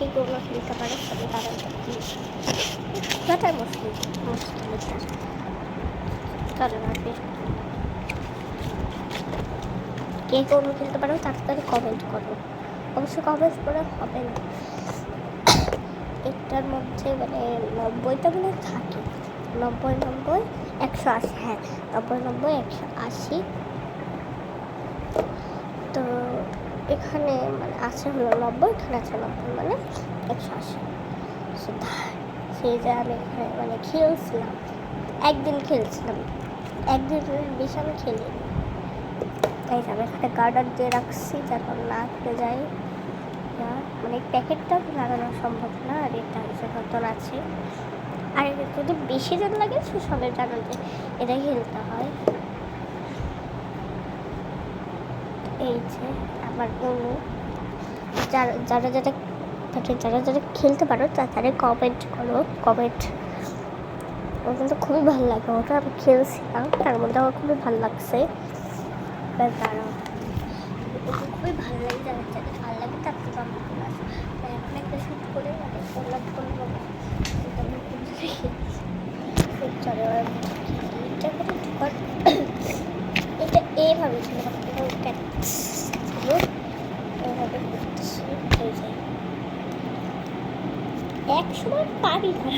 কে কোনো খেলতে পারে তবে তারা যাটাই মুশকিল চলে না কে কোনো খেলতে পারো তাড়াতাড়ি কমেন্ট করো। অবশ্যই কমেন্ট করে হবে না, এটার মধ্যে মানে 90টা মানে থাকে 90 180, হ্যাঁ 90 180। তো এখানে মানে আছে হলো 90, এখানে আছে 90 মানে 180। সেই যে আমি এখানে মানে খেলছিলাম, একদিন বেশি আমি খেলিনি, তাই আমি এখানে গার্ডার দিয়ে রাখছি যেন না খেলে যায়। মানে প্যাকেটটা লাগানো সম্ভব না, আর এটা হচ্ছে নতুন আছে। আর যদি বেশি জন লাগে সে সবাই জানো যে এটা খেলতে হয়। এই যে আমার অনু, যারা খেলতে পারো তারা কমেন্ট করো। আমার কিন্তু খুবই ভালো লাগে ওটা, আমি খেলছিলাম তার মধ্যে আমার খুবই ভালো লাগছে। দাঁড়াও, খুবই ভালো লাগে, যাদের ভালো লাগে তার থেকে এখন একটা শুট করে এটা এইভাবে ছিল, এইভাবে করতেছি। এক সময় পারি না,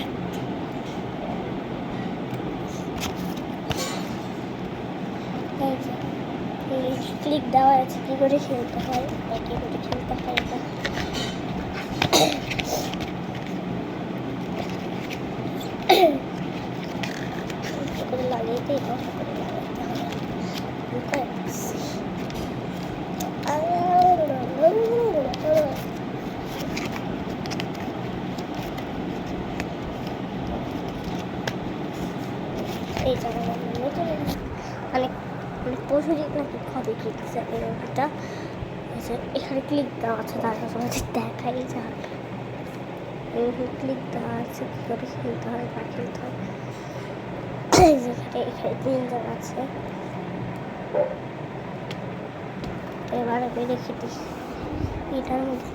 ক্লিক দেওয়া আছে কী করে খেলতে হয়, এটা লাগাইতে এই জায়গায় মানে পশুদিক নাকি হবে কিনছে এটা, এখানে ক্লিক দেওয়া আছে, তার কাছে দেখাই যাক ক্লিক দেওয়া আছে কী করে খেলতে হয় না খেলতে হয়। এখানে 3 জন আছে, এবার আমি রেখে দিই এটার মধ্যে